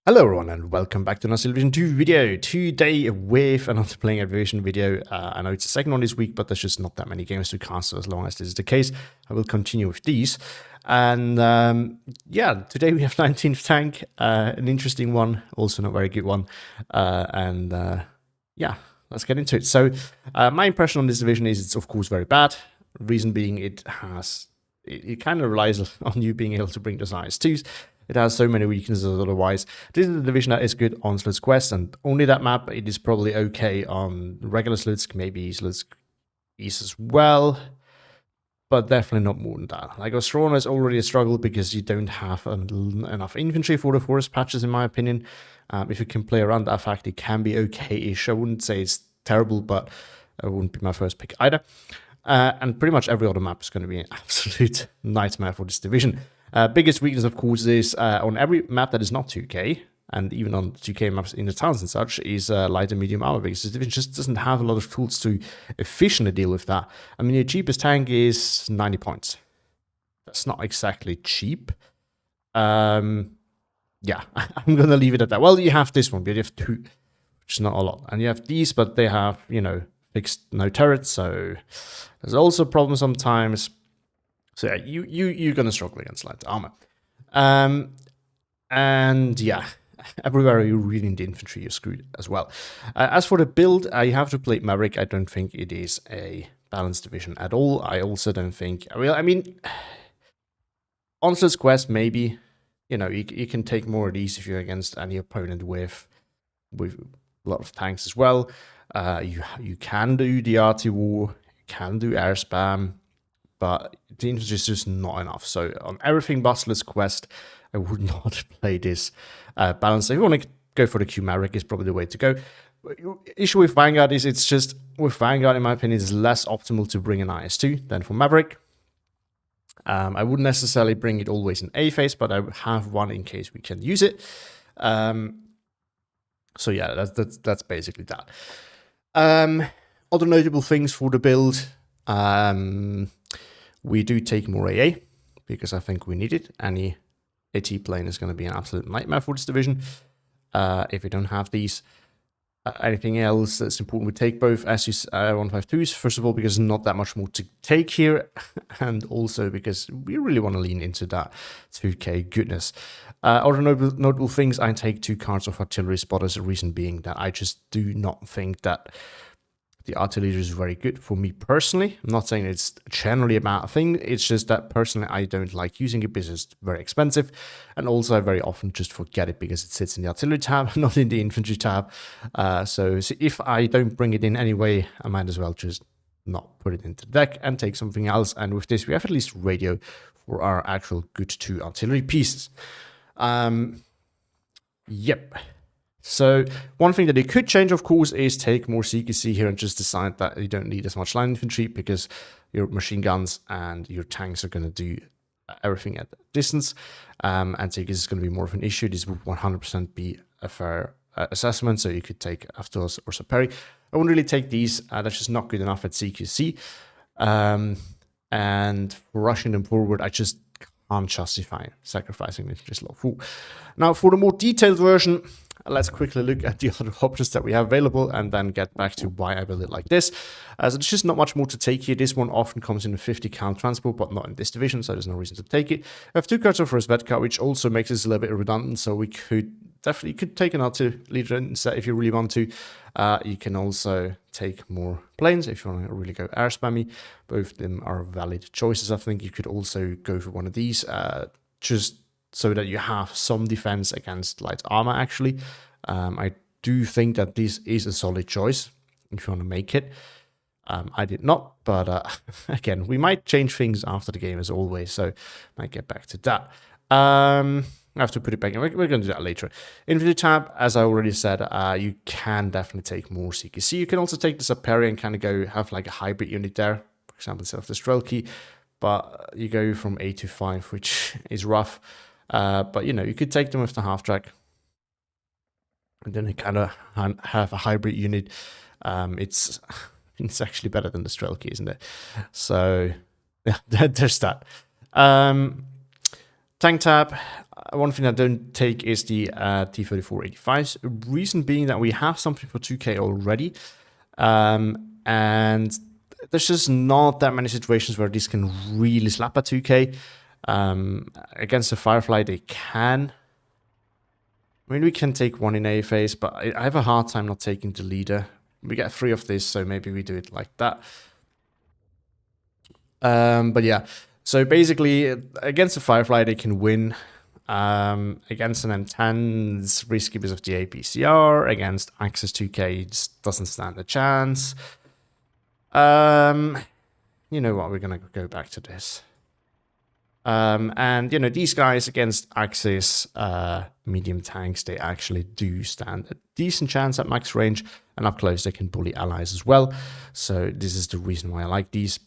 Hello everyone and welcome back to another Division 2 video. Today with another playing at Division video. I know it's the second one this week, but there's just not that many games to cast, so as long as this is the case, I will continue with these. And yeah, today we have 19th tank, an interesting one, also not very good one. Yeah, let's get into it. So my impression on this division is it's of course very bad. Reason being it kind of relies on you being able to bring those IS-2s. It has so many weaknesses otherwise. This is a division that is good on Slutsk Quest, and only that map, it is probably okay on regular Slutsk, maybe Slutsk East as well, but definitely not more than that. Like, Ostrona is already a struggle because you don't have enough infantry for the forest patches, in my opinion. If you can play around that fact, it can be okay-ish. I wouldn't say it's terrible, but it wouldn't be my first pick either. And pretty much every other map is going to be an absolute nightmare for this division. Biggest weakness, of course, is on every map that is not 2K, and even on 2K maps in the towns and such, is light and medium armor, because this division just doesn't have a lot of tools to efficiently deal with that. I mean, your cheapest tank is 90 points. That's not exactly cheap. Yeah, I'm going to leave it at that. Well, you have this one, but you have two, which is not a lot. And you have these, but they have, you know, fixed no turrets, so there's also a problem sometimes. So yeah, you're gonna struggle against light armor. And yeah, everywhere you really need infantry, you're screwed as well. As for the build, you have to play Maverick. I don't think it is a balanced division at all. I also don't think, well, I mean, on Slutsk Quest, maybe, you know, you can take more of these if you're against any opponent with a lot of tanks as well. You can do the RT war, you can do air spam, but the infantry is just not enough. So on everything but Slutsk Quest, I would not play this balance. If you want to go for the Q Maverick, is probably the way to go. Issue with Vanguard is it's just, with Vanguard, in my opinion, it's less optimal to bring an IS-2 than for Maverick. I wouldn't necessarily bring it always in A phase, but I have one in case we can use it. So yeah, that's basically that. Other notable things for the build. We do take more AA, because I think we need it. Any AT plane is going to be an absolute nightmare for this division if we don't have these. Anything else that's important, we take both SU-152s, first of all, because there's not that much more to take here, and also because we really want to lean into that 2K goodness. Other notable things, I take 2 cards of artillery spotters, the reason being that I just do not think that the artillery is very good for me personally. I'm not saying it's generally a bad thing. It's just that personally I don't like using it because it's very expensive. And also I very often just forget it because it sits in the artillery tab, not in the infantry tab. So if I don't bring it in anyway, I might as well just not put it into the deck and take something else. And with this, we have at least radio for our actual good 2 artillery pieces. Yep. So one thing that they could change, of course, is take more CQC here and just decide that you don't need as much line infantry because your machine guns and your tanks are going to do everything at distance. And CQC is going to be more of an issue. This would 100% be a fair assessment. So you could take Aftos or Saperi. I wouldn't really take these. That's just not good enough at CQC. And for rushing them forward, I just can't justify sacrificing this just low full. Now, for the more detailed version, let's quickly look at the other options that we have available and then get back to why I build it like this. So there's just not much more to take here. This one often comes in a 50 count transport, but not in this division, so there's no reason to take it. I have 2 cards of first Vedka, which also makes this a little bit redundant, so we could definitely take an R2 leader instead if you really want to. You can also take more planes if you want to really go air spammy. Both of them are valid choices. I think you could also go for one of these, just so that you have some defense against light armor, actually. I do think that this is a solid choice if you want to make it. I did not, but again, we might change things after the game as always, so might get back to that. I have to put it back in. We're going to do that later. Infantry tab, as I already said, you can definitely take more CQC. You can also take the Saperi and kind of go have like a hybrid unit there, for example, instead of the Strelki, but you go from 8 to 5, which is rough. But you know, you could take them with the half track, and then you kind of have a hybrid unit. It's actually better than the Strelki, isn't it? So yeah, there's that. tank tab, one thing I don't take is the T-34-85s. Reason being that we have something for 2K already. And there's just not that many situations where this can really slap at 2K. Against the Firefly, they can. I mean, we can take one in A phase, but I have a hard time not taking the leader. We get 3 of this, so maybe we do it like that. But yeah, so basically, against the Firefly, they can win. Against an M10, it's risky because of the APCR. Against Axis 2K, it just doesn't stand a chance. You know what, we're gonna go back to this. And, you know, these guys against Axis medium tanks, they actually do stand a decent chance at max range, and up close they can bully allies as well. So this is the reason why I like these.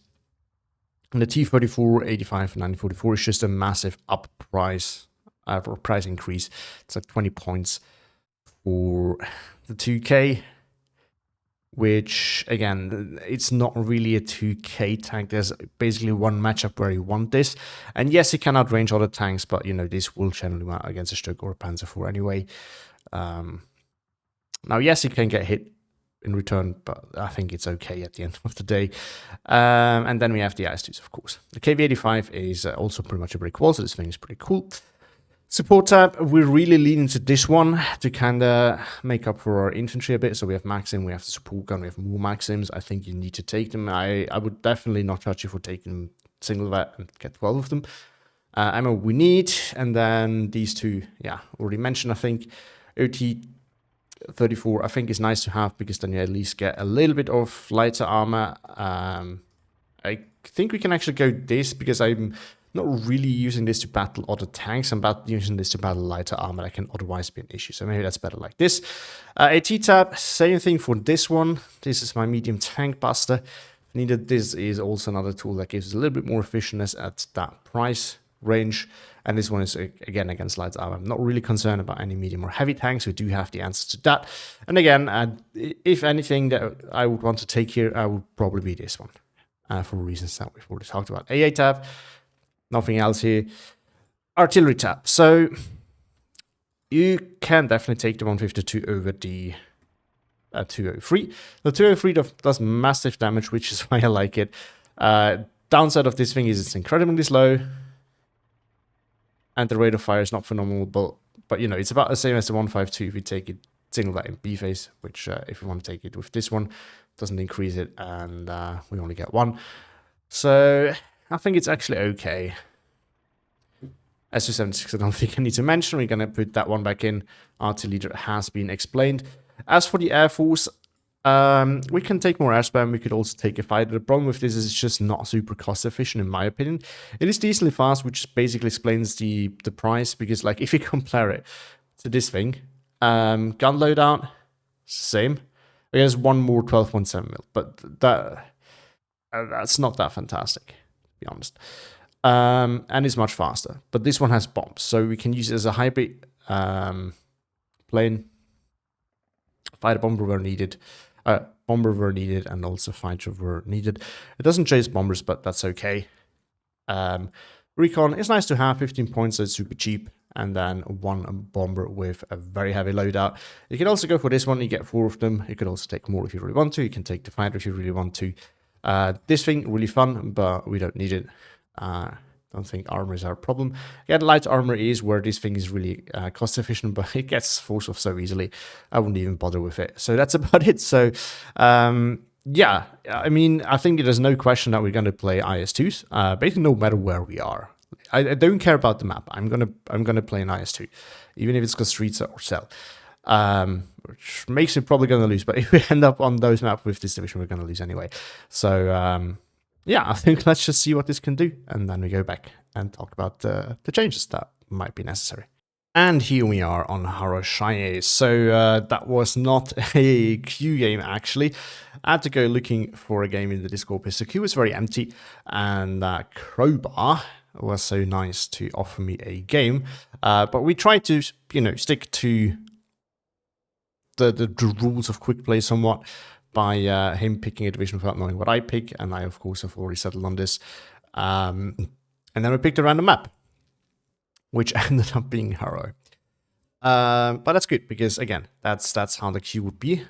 And the T-34, 85, and 944 is just a massive up price, for price increase. It's like 20 points for the 2K. Which, again, it's not really a 2K tank. There's basically one matchup where you want this. And yes, it can outrange other tanks, but, you know, this will generally work against a Stroke or a Panzer IV anyway. Now, yes, it can get hit in return, but I think it's okay at the end of the day. And then we have the IS-2s, of course. The KV-85 is also pretty much a brick wall, so this thing is pretty cool. Support tab, we're really leaning to this one to kind of make up for our infantry a bit. So we have Maxim, we have the support gun, we have more Maxims. I think you need to take them. I would definitely not judge you for taking single vet and get 12 of them. Ammo we need, and then these two, yeah, already mentioned, I think. OT-34, I think is nice to have because then you at least get a little bit of lighter armor. I think we can actually go this because I'm not really using this to battle other tanks. I'm using this to battle lighter armor that can otherwise be an issue. So maybe that's better like this. AT tab, same thing for this one. This is my medium tank buster. Needed. This is also another tool that gives us a little bit more efficiency at that price range. And this one is, again, against light armor. I'm not really concerned about any medium or heavy tanks. We do have the answers to that. And again, if anything that I would want to take here, I would probably be this one. For reasons that we've already talked about. AA tab. Nothing else here. Artillery tab. So you can definitely take the 152 over the 203. The 203 does massive damage, which is why I like it. Downside of this thing is it's incredibly slow. And the rate of fire is not phenomenal, but you know, it's about the same as the 152 if you take it single that in B phase, which if you want to take it with this one, doesn't increase it, and we only get 1. So I think it's actually okay. SU-76, I don't think I need to mention. We're going to put that one back in. RT leader has been explained. As for the Air Force, we can take more air spam. We could also take a fighter. The problem with this is it's just not super cost efficient, in my opinion. It is decently fast, which basically explains the price, because like if you compare it to this thing, gun loadout, same. There's one more 12.7 mil, but that's not that fantastic, to be honest. And it's much faster. But this one has bombs, so we can use it as a hybrid plane. Fighter bomber were needed. Bomber were needed, and also fighter were needed. It doesn't chase bombers, but that's okay. Recon is nice to have, 15 points, so it's super cheap. And then one bomber with a very heavy loadout. You can also go for this one, you get 4 of them. You could also take more if you really want to. You can take the fighter if you really want to. This thing, really fun, but we don't need it. Don't think armor is our problem. Again, light armor is where this thing is really cost efficient, but it gets forced off so easily. I wouldn't even bother with it. So that's about it. So yeah, I mean, I think there's no question that we're going to play IS-2s. Basically, no matter where we are. I don't care about the map. I'm gonna play an IS-2, even if it's Kostritsa or Cell. Which makes it probably going to lose. But if we end up on those maps with this division, we're going to lose anyway. So yeah, I think let's just see what this can do, and then we go back and talk about the changes that might be necessary. And here we are on Haroshaye. So that was not a queue game, actually. I had to go looking for a game in the Discord because the queue was very empty, and Crowbar was so nice to offer me a game. But we tried to, you know, stick to the rules of quick play somewhat, by him picking a division without knowing what I pick, and I, of course, have already settled on this. And then we picked a random map. which ended up being Harrow. But that's good because again, that's how the queue would be.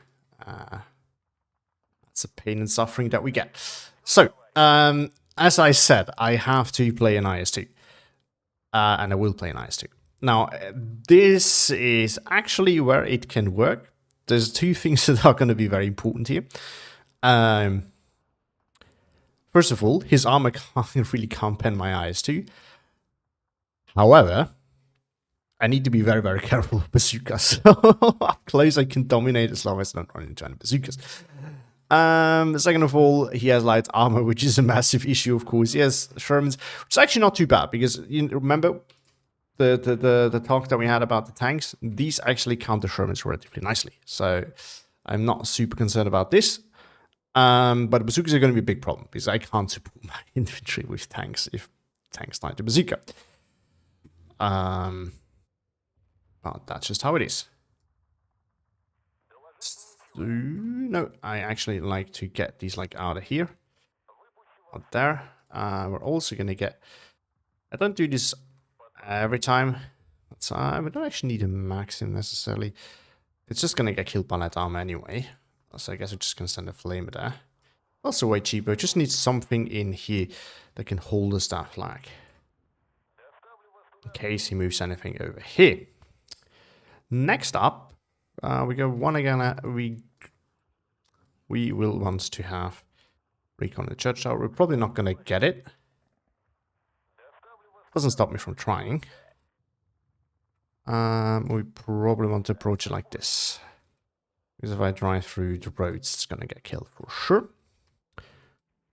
That's a pain and suffering that we get. So, as I said, I have to play an IS-2. And I will play an IS-2. Now, this is actually where it can work. There's two things that are going to be very important here. First of all, his armor can't really pen my IS-2. However, I need to be very, very careful with bazookas. Up close, I can dominate as long as I don't run into any bazookas. Second of all, he has light armor, which is a massive issue, of course. He has Shermans, which is actually not too bad, because you remember the talk that we had about the tanks? These actually counter Shermans relatively nicely. So I'm not super concerned about this. But bazookas are going to be a big problem, because I can't support my infantry with tanks if tanks die to bazooka. But that's just how it is. So, no, I actually like to get these like out of here. Out there. We're also going to get... I don't do this every time. But we don't actually need a maxim necessarily. It's just going to get killed by light armor anyway. So I guess we're just going to send a flamer there. Also way cheaper. Just need something in here that can hold the staff flag. In case he moves anything over here. Next up, we go one again. We will want to have recon the church tower. We're probably not going to get it. Doesn't stop me from trying. We probably want to approach it like this. Because if I drive through the roads, it's going to get killed for sure.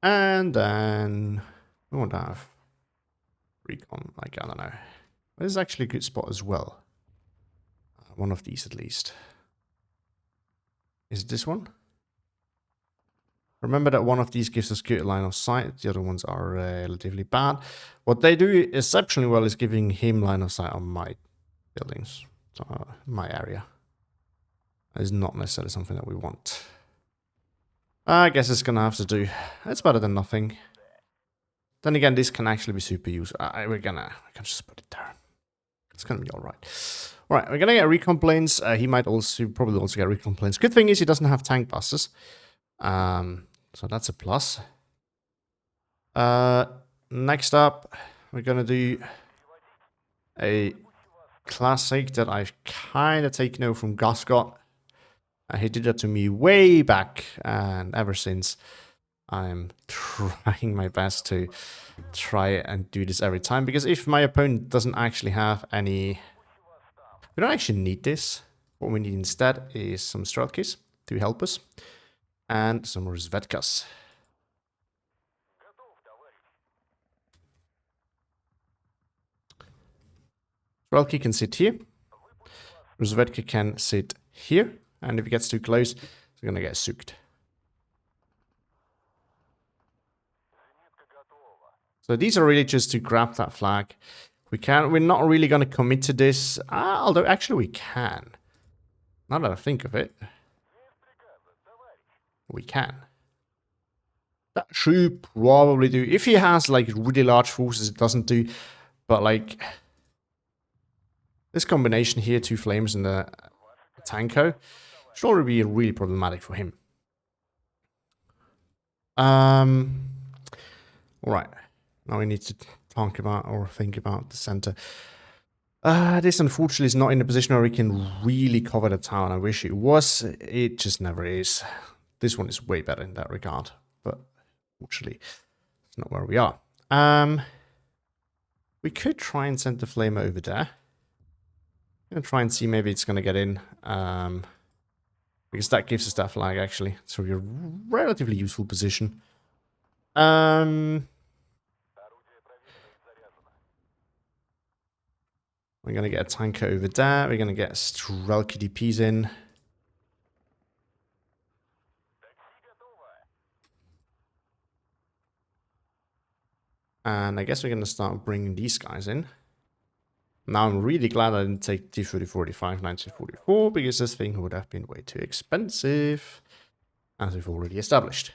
And then we want to have recon, like, I don't know. This is actually a good spot as well. One of these at least. Is it this one? Remember that one of these gives us good line of sight. The other ones are relatively bad. What they do exceptionally well is giving him line of sight on my buildings. My area. That is not necessarily something that we want. I guess it's going to have to do. It's better than nothing. Then again, this can actually be super useful. We can just put it there. It's going to be alright. Alright, we're going to get recon planes. He might probably also get recon planes. Good thing is he doesn't have tank buses. So that's a plus. Next up, we're going to do a classic that I've kind of taken over from Guscott. He did that to me way back, and ever since, I'm trying my best to try and do this every time. Because if my opponent doesn't actually have any... We don't actually need this. What we need instead is some Strelkis to help us. And some Rozvedkas. Strelki can sit here. Rozvedka can sit here. And if he gets too close, he's going to get sooked. So these are really just to grab that flag. We're not really going to commit to this. Although actually we can. Now that I think of it. We can. That should probably do. If he has like really large forces, it doesn't do. But like this combination here, two flames and the Tanko, should already be really problematic for him. Alright. Now we need to talk about or think about the center. This unfortunately is not in a position where we can really cover the town. I wish it was. It just never is. This one is way better in that regard. But unfortunately, it's not where we are. We could try and send the flamer over there. I'm going to try and see maybe it's going to get in. Because that gives us that flag, actually. So we're a relatively useful position. We're going to get a tanker over there. We're going to get Strelki DPs in. And I guess we're going to start bringing these guys in. Now I'm really glad I didn't take T-3045 1944 because this thing would have been way too expensive, as we've already established.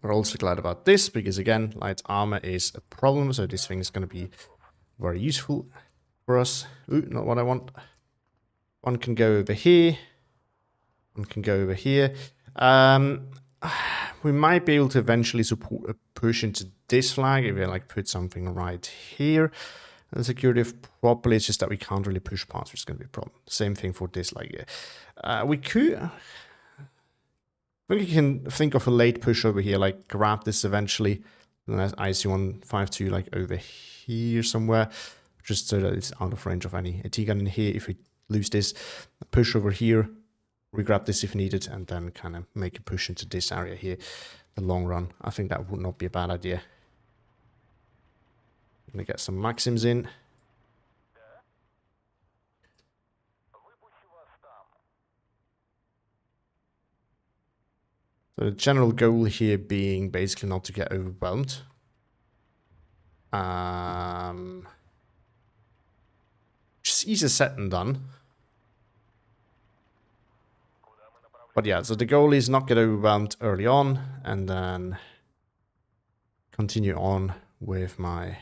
We're also glad about this, because again, light armor is a problem, so this thing is going to be very useful for us. Ooh, not what I want. One can go over here. One can go over here. We might be able to eventually support a push into this flag if we like put something right here. And security properly, it's just that we can't really push past, which is going to be a problem. Same thing for this, like, we could... I think you can think of a late push over here, like grab this eventually, and then IC-152 like over here somewhere, just so that it's out of range of any AT gun in here. If we lose this, push over here, we grab this if needed, and then kind of make a push into this area here, the long run. I think that would not be a bad idea. I'm gonna get some Maxims in. So the general goal here being basically not to get overwhelmed. Just easier said than done. But yeah, so the goal is not get overwhelmed early on, and then continue on with my...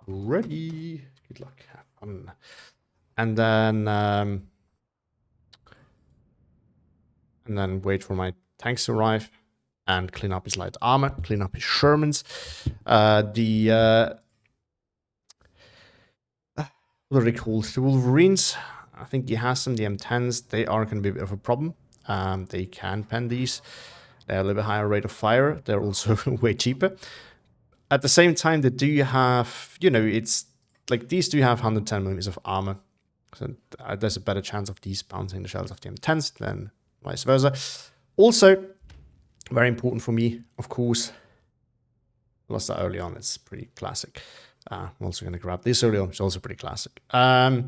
Ready. Good luck. Have fun. And then wait for my tanks to arrive and clean up his light armor, clean up his Shermans. What are they called? The Wolverines. I think he has some, the M10s. They are going to be a bit of a problem. They can pen these. They have a little bit higher rate of fire. They're also way cheaper. At the same time, they do have, you know, it's like these do have 110 millimeters of armor. So there's a better chance of these bouncing the shells of the M10s than vice versa. Also, very important for me, of course, lost that early on. It's pretty classic. I'm also going to grab this early on, which is also pretty classic. Oh.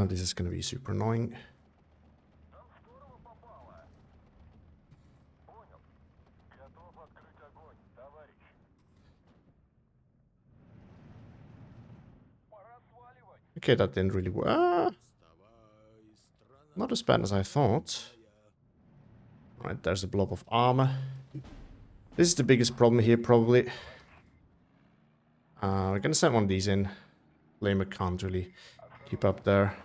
This is going to be super annoying. Okay, that didn't really work. Not as bad as I thought. Alright, there's a blob of armor. This is the biggest problem here, probably. We're gonna send one of these in. Flamer can't really keep up there.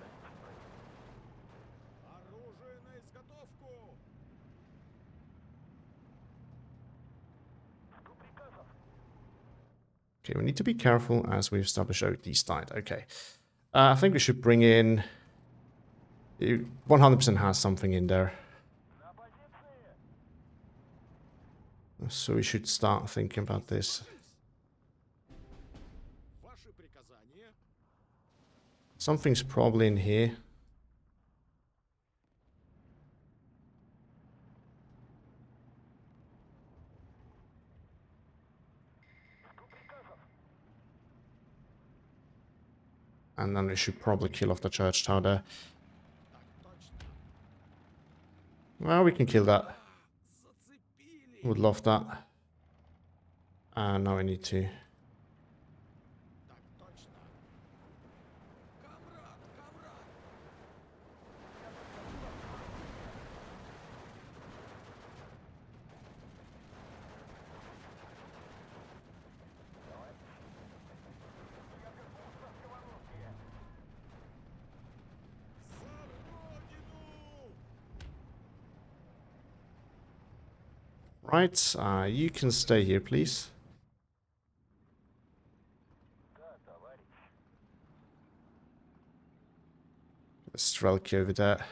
Okay, we need to be careful as we've established these died. Okay. I think we should bring in... It 100% has something in there. So we should start thinking about this. Something's probably in here. And then we should probably kill off the church tower there. Well, we can kill that. Would love that. Now we need to... Right, you can stay here, please. Strelky over there.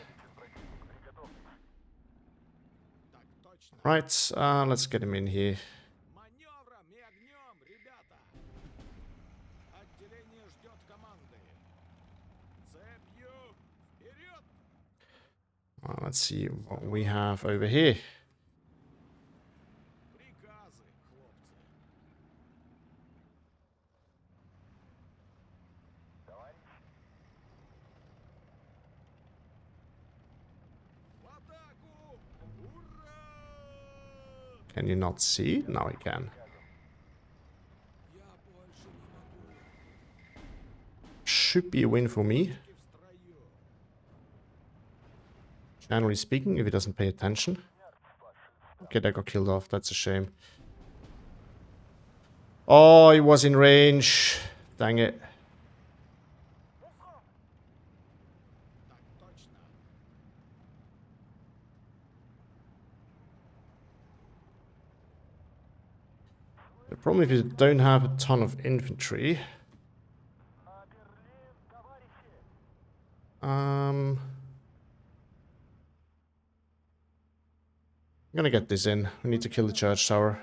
Right, let's get him in here. Let's see what we have over here. Can you not see? Now we can. Should be a win for me. Generally speaking, if he doesn't pay attention. Okay, that got killed off. That's a shame. Oh, he was in range. Dang it. The problem if you don't have a ton of infantry. I'm gonna get this in. We need to kill the church tower.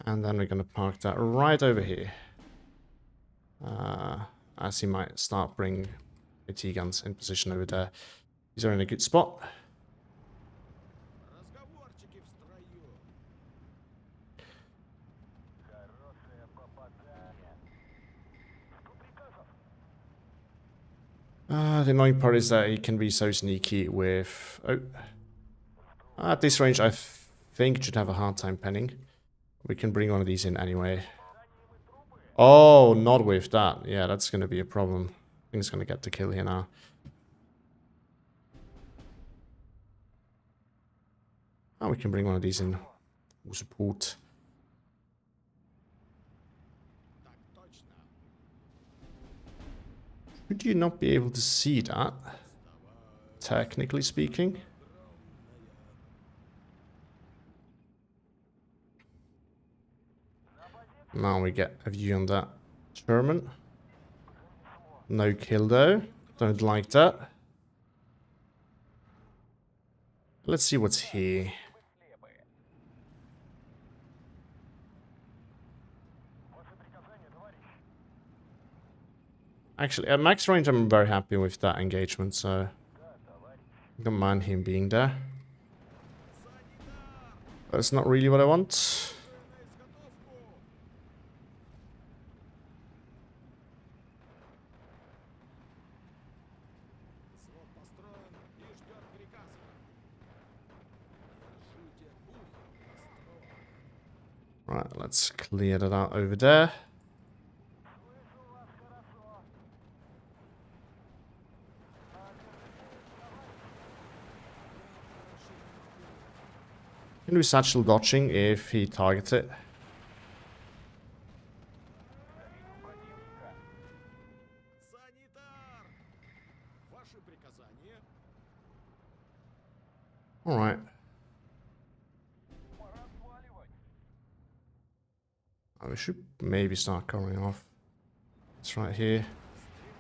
And then we're gonna park that right over here. As he might start bringing AT guns in position over there. These are in a good spot. The annoying part is that he can be so sneaky with... Oh. At this range, I think it should have a hard time penning. We can bring one of these in anyway. Oh, not with that. Yeah, that's going to be a problem. I think it's going to get the kill here now. Oh, we can bring one of these in. We'll support. Should you not be able to see that? Technically speaking. Now we get a view on that German. No kill though. Don't like that. Let's see what's here. Actually, at max range, I'm very happy with that engagement, so I don't mind him being there. But it's not really what I want. Right, let's clear that out over there. Can do satchel dodging if he targets it. Alright. We should maybe start covering off. It's right here.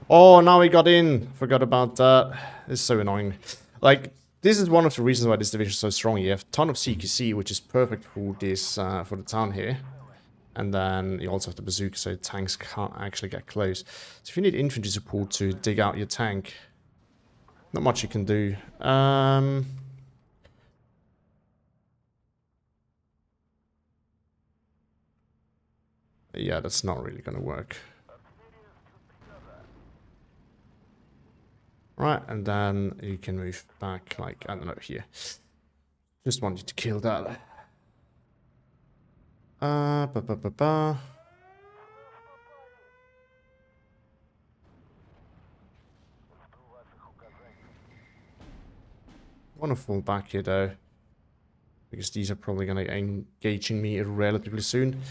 Oh, now he got in. Forgot about that. It's so annoying. Like, this is one of the reasons why this division is so strong. You have a ton of CQC, which is perfect for this, for the town here. And then you also have the bazooka, so tanks can't actually get close. So if you need infantry support to dig out your tank, not much you can do. Yeah, that's not really gonna work. Right, and then you can move back, like, I don't know, here. Just want you to kill that. Want to fall back here, though. Because these are probably gonna be engaging me relatively soon.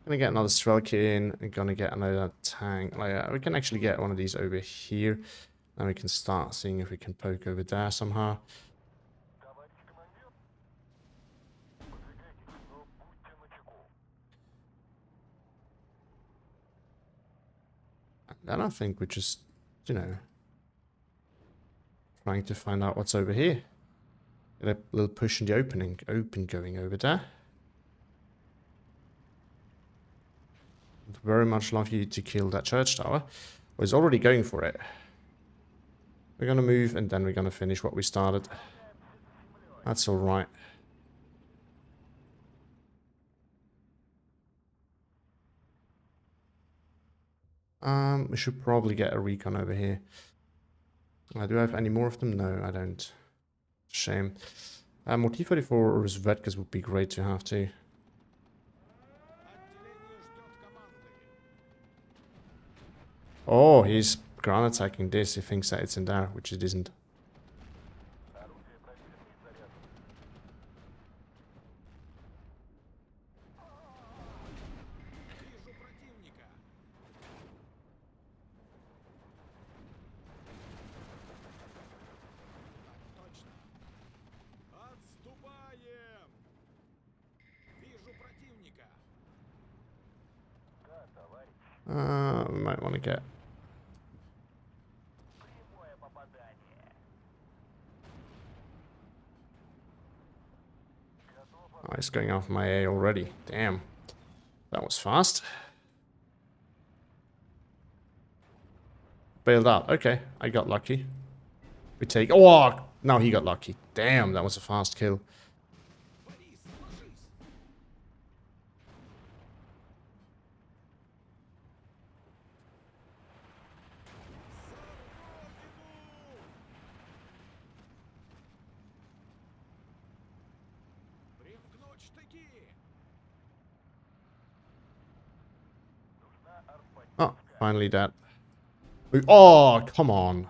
Gonna get another Strelka in, and gonna get another tank. Like, we can actually get one of these over here. Then we can start seeing if we can poke over there somehow. And then I think we're just, you know, trying to find out what's over here. Get a little push in the open going over there. Would very much love you to kill that church tower. Well, he's already going for it. We're gonna move and then we're gonna finish what we started. That's alright. We should probably get a recon over here. Do I have any more of them? No, I don't. Shame. More T-34 or Zvedkas would be great to have too. Oh, he's ground attacking this. He thinks that it's in there, which it isn't. We might want to get... Oh, it's going off my A already. Damn. That was fast. Bailed out. Okay, I got lucky. We take... Oh, now he got lucky. Damn, that was a fast kill. Oh, finally dead. Oh, come on.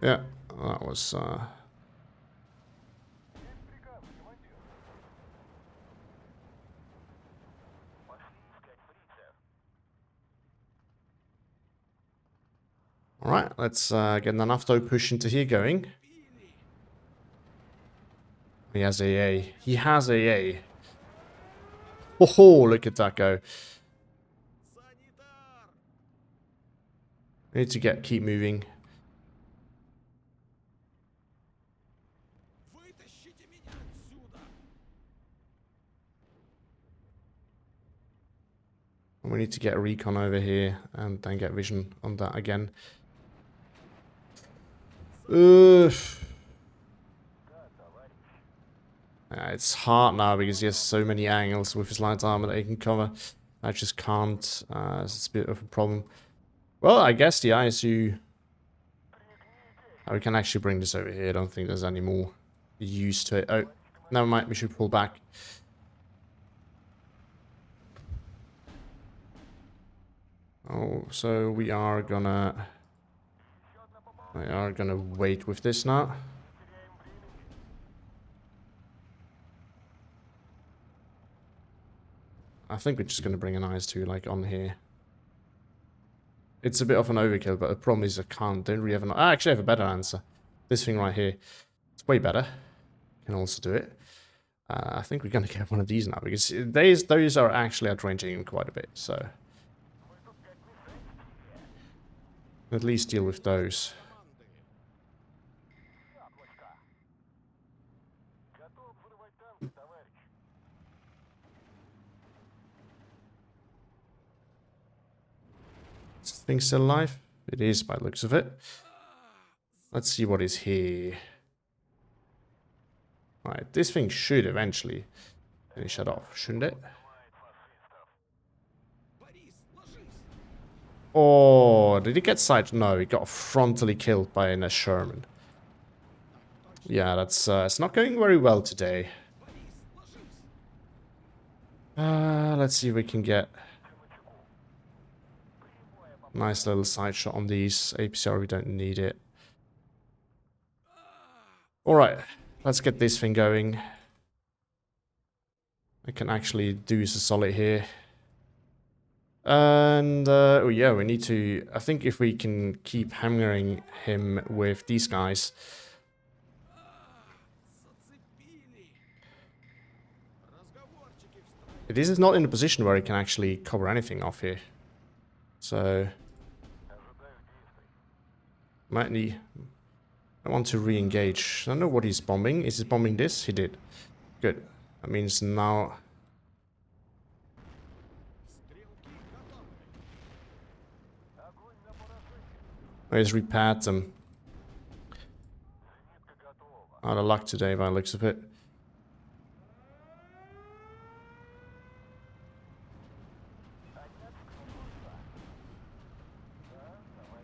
Yeah, that was... Alright, let's get an Nafto push into here going. He has AA. He has AA. Oh, look at that go. We need to keep moving. And we need to get a recon over here and then get vision on that again. It's hard now because he has so many angles with his light armor that he can cover. I just can't. It's a bit of a problem. Well, I guess the ISU... Oh, we can actually bring this over here. I don't think there's any more use to it. Oh, never mind. We should pull back. Oh, so we are gonna wait with this now. I think we're just gonna bring an IS-2 like on here. It's a bit of an overkill, but the problem is don't really have I actually have a better answer. This thing right here. It's way better. Can also do it. I think we're gonna get one of these now because those are actually outranging him quite a bit, so at least deal with those. Is this thing still alive? It is by the looks of it. Let's see what is here. Alright, this thing should eventually finish it off, shouldn't it? Oh, did he get sighted? No, he got frontally killed by a Sherman. Yeah, that's it's not going very well today. Let's see if we can get a nice little side shot on these. APCR, we don't need it. Alright, let's get this thing going. I can actually do a solid here. And, oh yeah, we need to... I think if we can keep hammering him with these guys... This is not in a position where he can actually cover anything off here. So... Might need I want to re-engage. I don't know what he's bombing. Is he bombing this? He did. Good. That means now... He's repaired them. Out of luck today by the looks of it.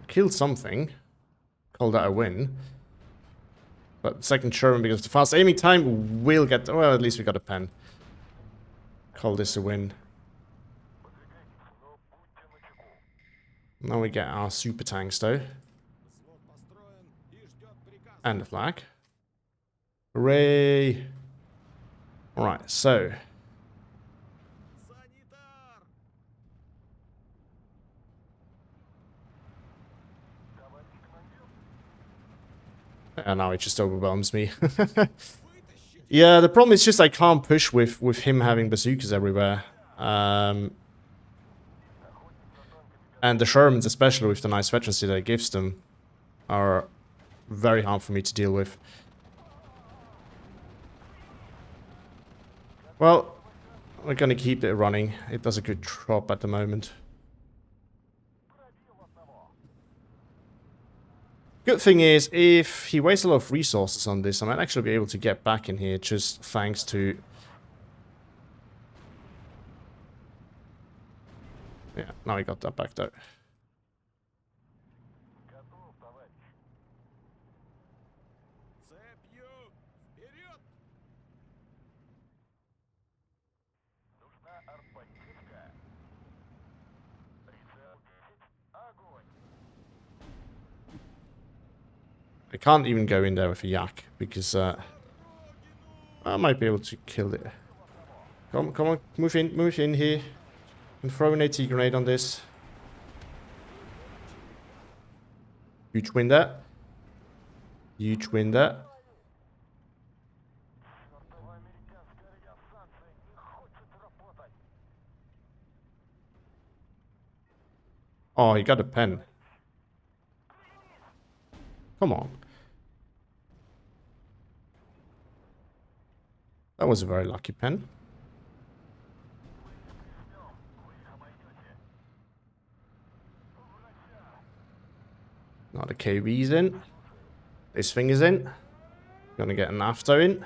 Killed something. Call that a win. But second Sherman, because the fast aiming time will get... Well, at least we got a pen. Call this a win. Now we get our super tanks, though. And the flag. Hooray! Alright, so... And now it just overwhelms me. Yeah, the problem is just I can't push with him having bazookas everywhere. And the Shermans, especially with the nice veterancy that it gives them, are very hard for me to deal with. Well, we're gonna keep it running. It does a good job at the moment. Good thing is, if he wastes a lot of resources on this, I might actually be able to get back in here just thanks to... Yeah, now he got that back though. I can't even go in there with a yak, because I might be able to kill it. Come on, move in here. And throw an AT grenade on this. Huge win there. Huge win there. Oh, he got a pen. Come on. That was a very lucky pen. Now the KB's in. This thing is in. Gonna get an after in.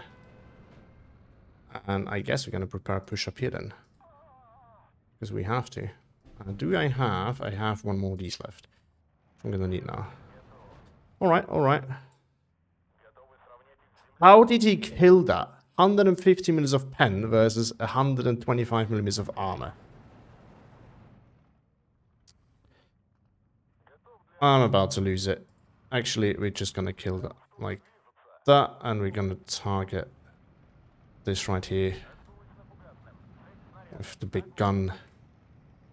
And I guess we're gonna prepare a push up here then. Because we have to. Do I have? I have one more of these left. I'm gonna need now. Alright, alright. How did he kill that? 150 millimeters of pen versus 125 millimeters of armor. I'm about to lose it. Actually, we're just gonna kill that like that, and we're gonna target this right here. With the big gun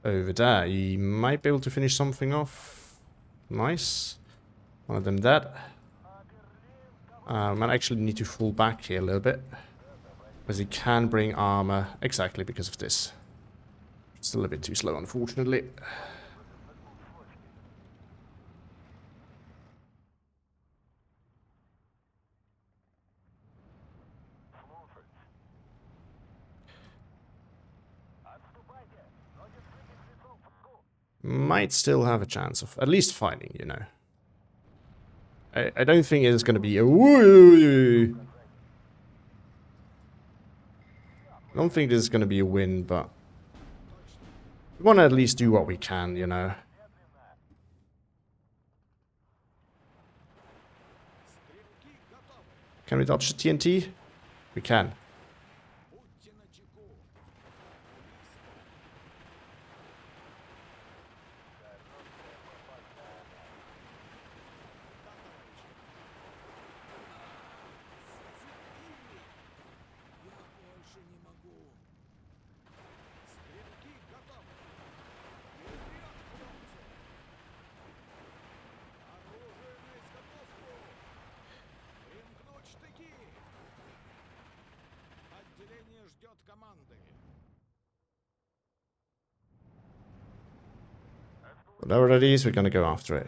over there. He might be able to finish something off. Nice. One of them dead. Might actually need to fall back here a little bit. Because he can bring armor exactly because of this. Still a bit too slow, unfortunately. Might still have a chance of at least fighting, you know. I don't think it's going to be a woo. I don't think this is going to be a win, but we want to at least do what we can, you know. Can we dodge the TNT? We can. Whatever that is, we're gonna go after it.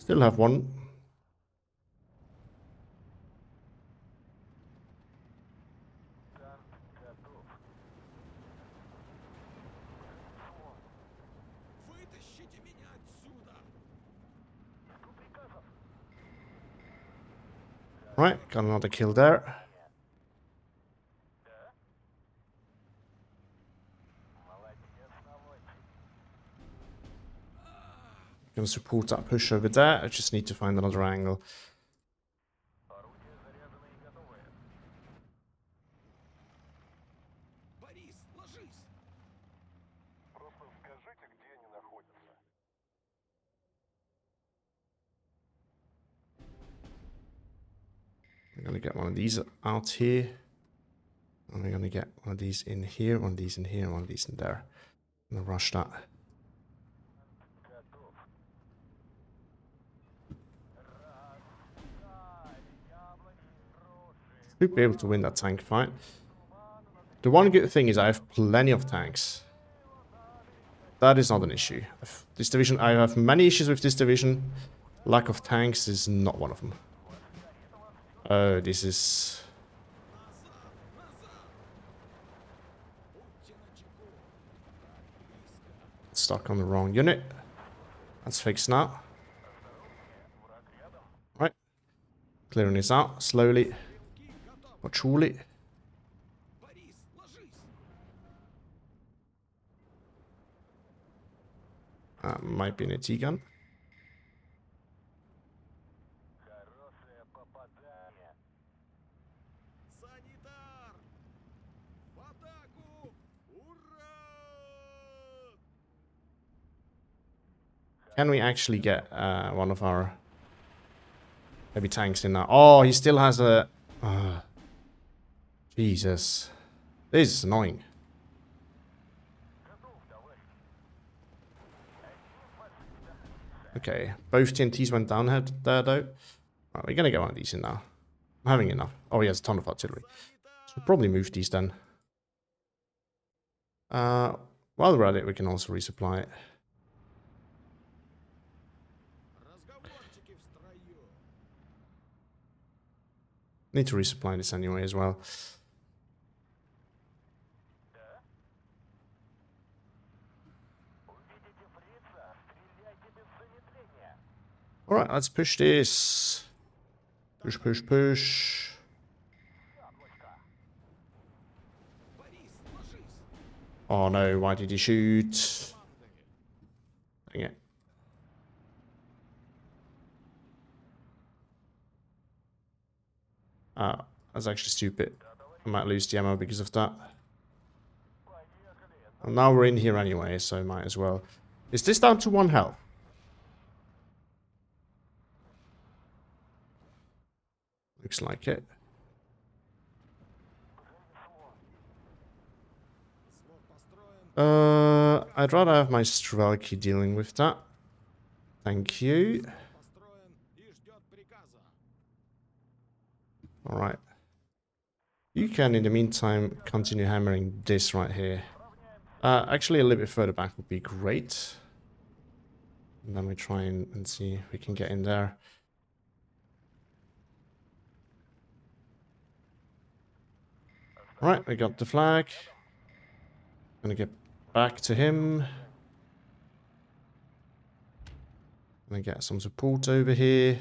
Still have one. Right, got another kill there. Gonna support that push over there. I just need to find another angle. I'm gonna get one of these out here. And we're gonna get one of these in here, one of these in here, and one of these in there. I'm gonna rush that. Should be able to win that tank fight. The one good thing is I have plenty of tanks. That is not an issue. This division, I have many issues with this division. Lack of tanks is not one of them. Oh, this is... Stuck on the wrong unit. That's fixed now. Right. Clearing this out slowly but surely. Might be an AT gun. Can we actually get one of our heavy tanks in now? Oh, he still has a... Jesus. This is annoying. Okay, both TNTs went down there though. Right, we're gonna get one of these in now. I'm having enough. Oh, he has a ton of artillery. So we'll probably move these then. While we're at it, we can also resupply it. Need to resupply this anyway as well. Alright, let's push this. Push, push, push. Oh no, why did he shoot? Dang it. That's actually stupid. I might lose the ammo because of that. And now we're in here anyway, so might as well. Is this down to 1 health? Looks like it. I'd rather have my Strelki dealing with that. Thank you. Alright. You can, in the meantime, continue hammering this right here. Actually, a little bit further back would be great. And then we try and see if we can get in there. Alright, we got the flag. Gonna get back to him. Gonna get some support over here.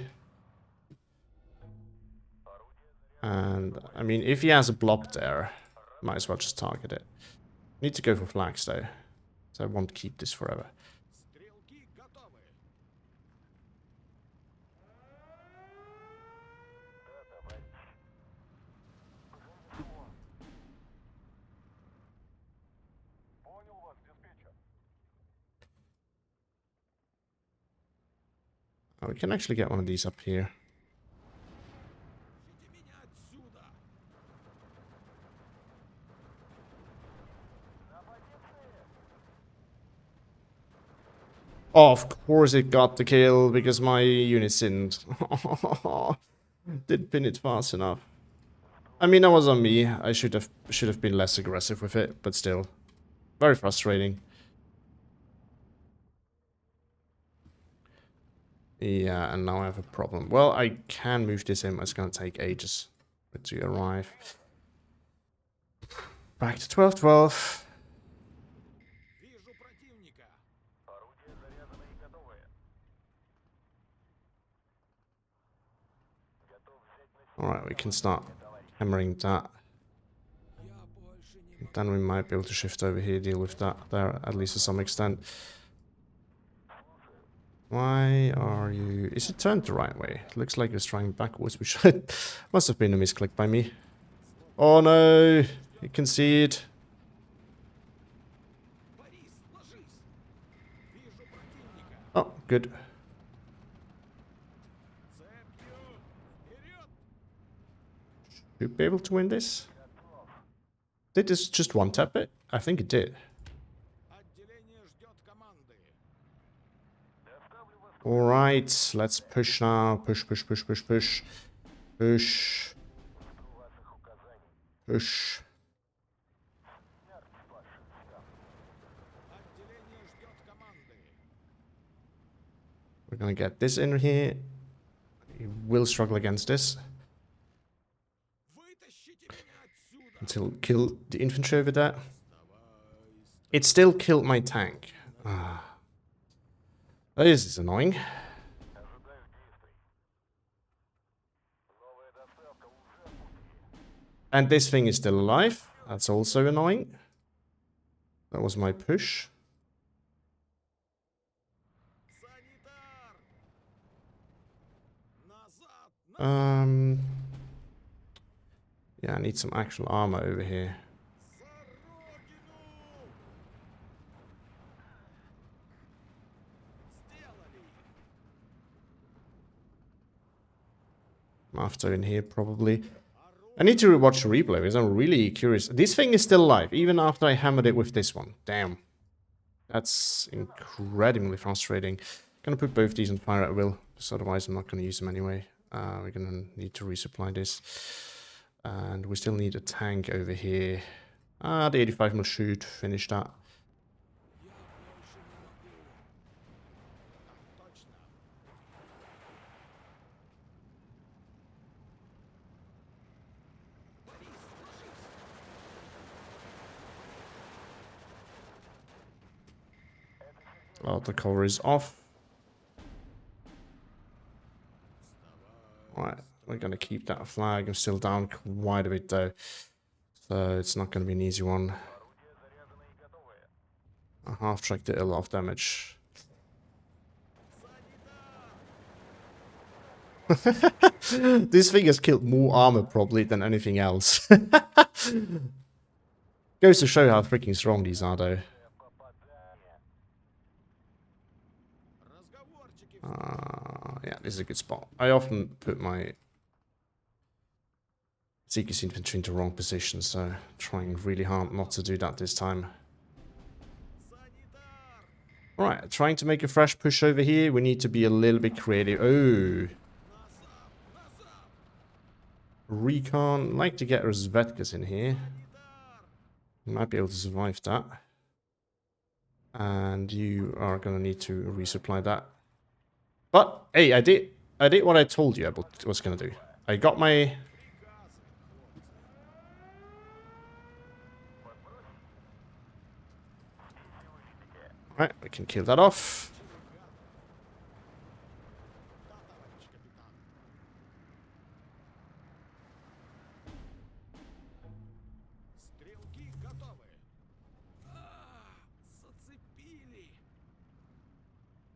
And, I mean, if he has a blob there, might as well just target it. Need to go for flags, though. So I won't keep this forever. Oh, we can actually get one of these up here. Oh, of course it got the kill, because my units didn't. Didn't pin it fast enough. I mean, that was on me. I should have been less aggressive with it, but still. Very frustrating. Yeah, and now I have a problem. Well, I can move this in, but it's going to take ages to arrive. Back to 12-12. Alright, we can start hammering that. Then we might be able to shift over here, deal with that there, at least to some extent. Why are you... Is it turned the right way? It looks like it's trying backwards, which must have been a misclick by me. Oh no! You can see it. Oh, good. Should be able to win this. Did this just one-tap it? I think it did. Alright, let's push now. Push, push, push, push, push. Push. Push. We're gonna get this in here. He will struggle against this. Until kill the infantry over there. It still killed my tank. This is annoying. And this thing is still alive. That's also annoying. That was my push. Yeah, I need some actual armor over here. After in here, probably. I need to rewatch the replay because I'm really curious. This thing is still alive, even after I hammered it with this one. Damn. That's incredibly frustrating. Gonna put both these on fire at will, because otherwise I'm not gonna use them anyway. We're gonna need to resupply this. And we still need a tank over here. The 85 will shoot. Finish that. The cover is off. Alright, we're gonna keep that flag. I'm still down quite a bit though. So it's not gonna be an easy one. A half track did a lot of damage. This thing has killed more armor probably than anything else. Goes to show how freaking strong these are though. Yeah, this is a good spot. I often put my Seekers infantry into wrong position, so trying really hard not to do that this time. Alright, trying to make a fresh push over here. We need to be a little bit creative. Oh. Recon. Like to get Rozvetkas in here. Might be able to survive that. And you are going to need to resupply that. But, hey, I did what I told you I was going to do. I got my... Alright, we can kill that off.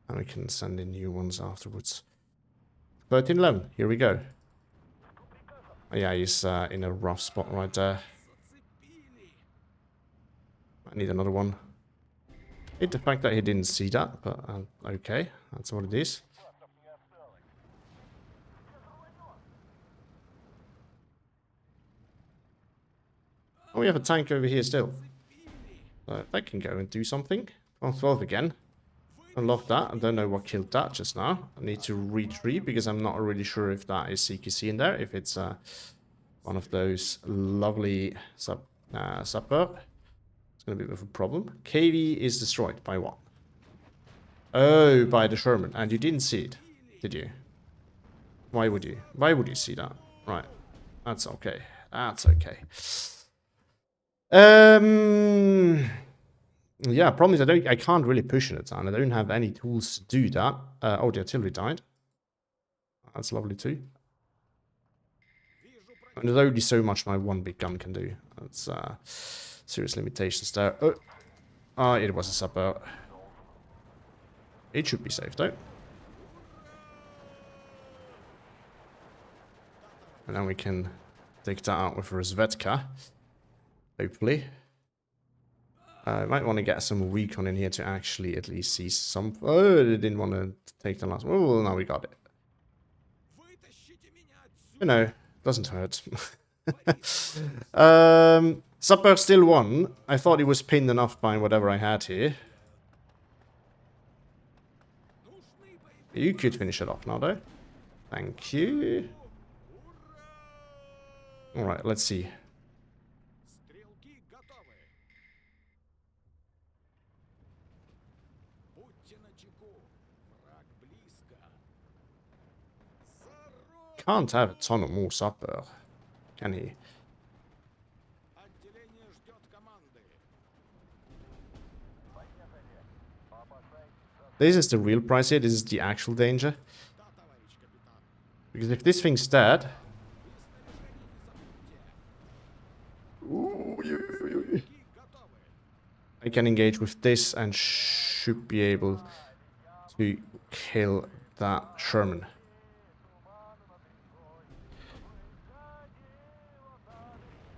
And we can send in new ones afterwards. 13-11, here we go. Oh, yeah, he's in a rough spot right there. I need another one. Hate the fact that he didn't see that, but okay, that's what it is. Oh, we have a tank over here still. So that can go and do something. 12 again. Unlock that. I don't know what killed that just now. I need to retreat because I'm not really sure if that is CQC in there. If it's one of those lovely supper. It's going to be a bit of a problem. KV is destroyed by what? Oh, by the Sherman. And you didn't see it. Did you? Why would you? Why would you see that? Right. That's okay. That's okay. Yeah, problem is I can't really push it down. I don't have any tools to do that. Oh, the artillery died. That's lovely too. And there's only so much my one big gun can do. That's serious limitations there. Oh, it was a supper. It should be safe though. And then we can take that out with a Rozvedka. Hopefully. I might want to get some recon in here to actually at least see some... Oh, they didn't want to take the last... Oh, now we got it. You know, doesn't hurt. Supper still won. I thought he was pinned enough by whatever I had here. You could finish it off now, though. Thank you. Alright, let's see. Can't have a ton of more supper, can he? This is the real price here. This is the actual danger. Because if this thing's dead... I can engage with this and should be able to kill that Sherman.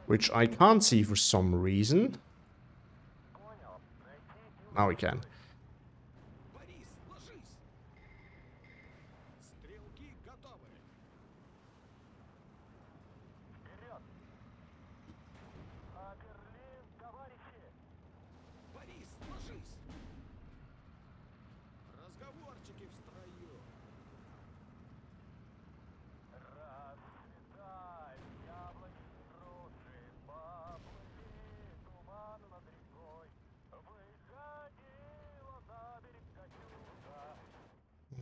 Which I can't see for some reason. Now we can.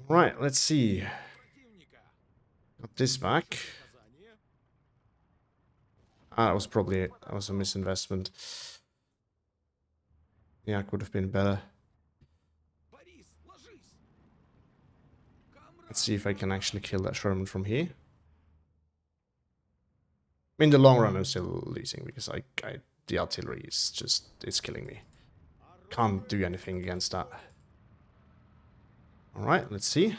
Right, let's see. Got this back. Ah, that was probably it. That was a misinvestment. Yeah, it could have been better. Let's see if I can actually kill that Sherman from here. In the long run, I'm still losing because the artillery is just, it's killing me. Can't do anything against that. Alright, let's see.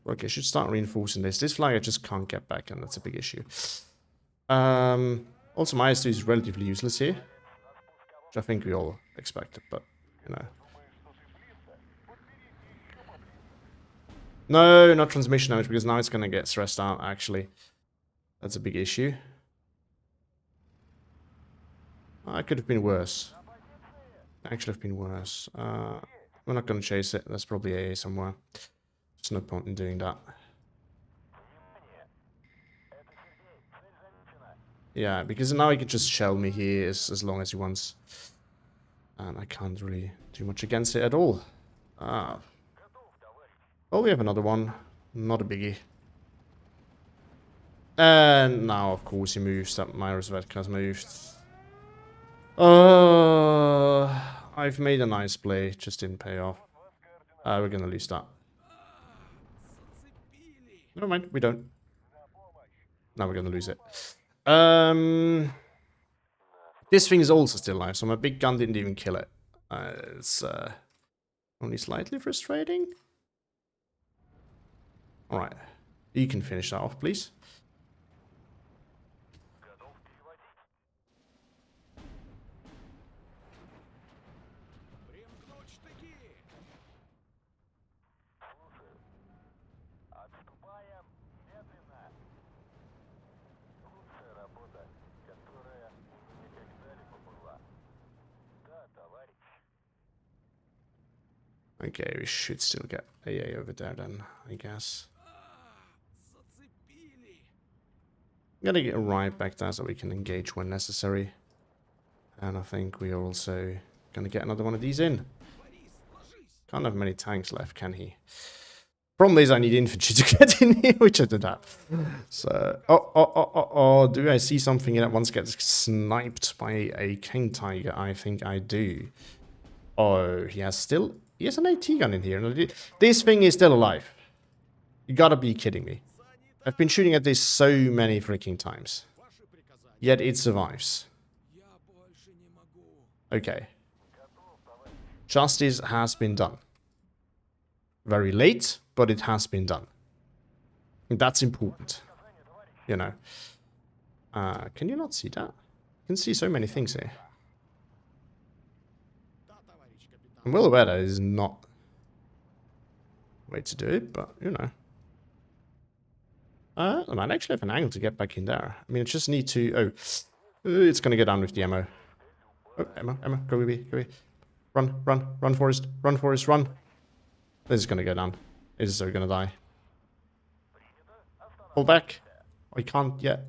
Okay, I should start reinforcing this. This flag I just can't get back, and that's a big issue. Also, my IS-2 is relatively useless here. Which I think we all expected, but, you know. No, not transmission damage, because now it's gonna get stressed out, actually. That's a big issue. It could have been worse. Actually have been worse. We're not gonna chase it. There's probably AA somewhere. There's no point in doing that. Yeah, because now he can just shell me here as long as he wants. And I can't really do much against it at all. Well, we have another one. Not a biggie. And now, of course, he moves. That my Rozvedka's moved. I've made a nice play. Just didn't pay off. We're gonna lose that. Never mind, we don't. Now we're gonna lose it. This thing is also still alive, so my big gun didn't even kill it. It's only slightly frustrating. Alright. You can finish that off, please. Okay, we should still get AA over there then, I guess. Gotta get right back there so we can engage when necessary. And I think we are also gonna get another one of these in. Can't have many tanks left, can he? Problem is I need infantry to get in here, which I don't have. So, do I see something that once gets sniped by a King Tiger? I think I do. Oh, he has an AT gun in here. This thing is still alive. You gotta be kidding me. I've been shooting at this so many freaking times. Yet it survives. Okay. Justice has been done. Very late, but it has been done. And that's important. You know. Can you not see that? You can see so many things here. I'm well aware that is not the way to do it, but, you know. I might actually have an angle to get back in there. I mean, I just need to... Oh, it's going to go down with the ammo. Oh, ammo, go away, go away. Run, Forrest, run. This is going to go down. This is so going to die. Pull back. I can't yet.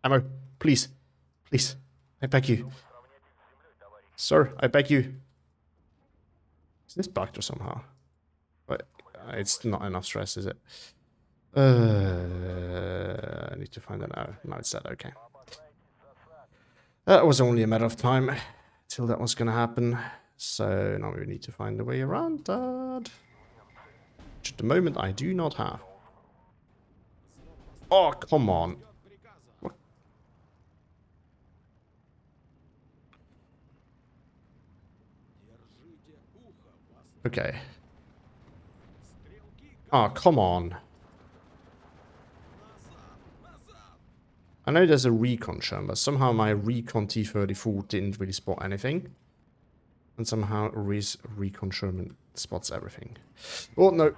Ammo, please. Please. I beg you. Sir, I beg you. Is this bugged or somehow? But it's not enough stress, is it? I need to find that out. No, it's that. Okay. That was only a matter of time till that was going to happen. So now we need to find a way around that. Which at the moment I do not have. Oh, come on. What? Okay. Oh, come on. I know there's a recon churn, but somehow my recon T-34 didn't really spot anything. And somehow recon Sherman spots everything. Oh, no.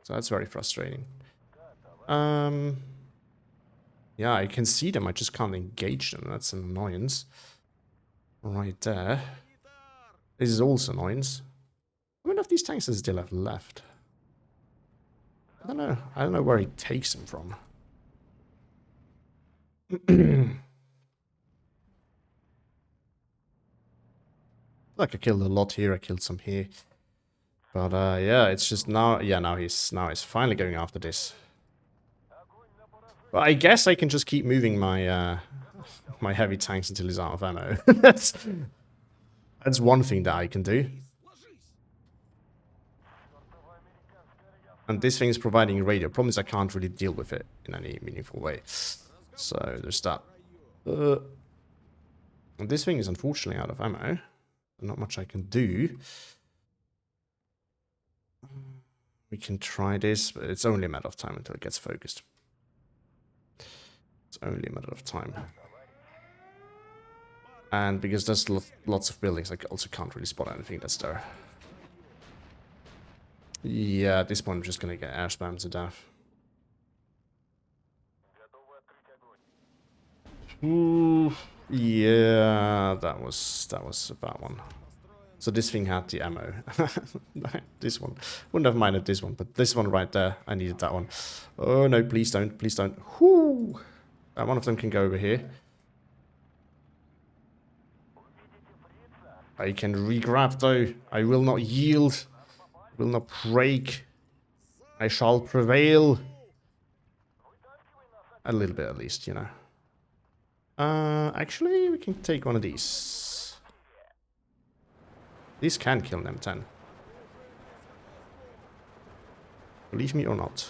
So that's very frustrating. Yeah, I can see them. I just can't engage them. That's an annoyance. Right there. This is also annoyance. How many of these tanks does he still have left? I don't know. I don't know where he takes them from. Like I killed a lot here, I killed some here. But yeah, it's just now now he's finally going after this. But I guess I can just keep moving my my heavy tanks until he's out of ammo. That's one thing that I can do. And this thing is providing radio. Problem is I can't really deal with it in any meaningful way. So there's that. And this thing is unfortunately out of ammo. Not much I can do. We can try this, but it's only a matter of time until it gets focused. It's only a matter of time. And because there's lots of buildings, I also can't really spot anything that's there. Yeah, at this point I'm just gonna get air spammed to death. Ooh, yeah, that was a bad one. So this thing had the ammo. This one. Wouldn't have minded this one, but this one right there, I needed that one. Oh no, please don't, please don't. Whoo! One of them can go over here. I can re-grab though. I will not yield. I will not break. I shall prevail. A little bit at least, you know. Actually, we can take one of these. These can kill an M10. Believe me or not.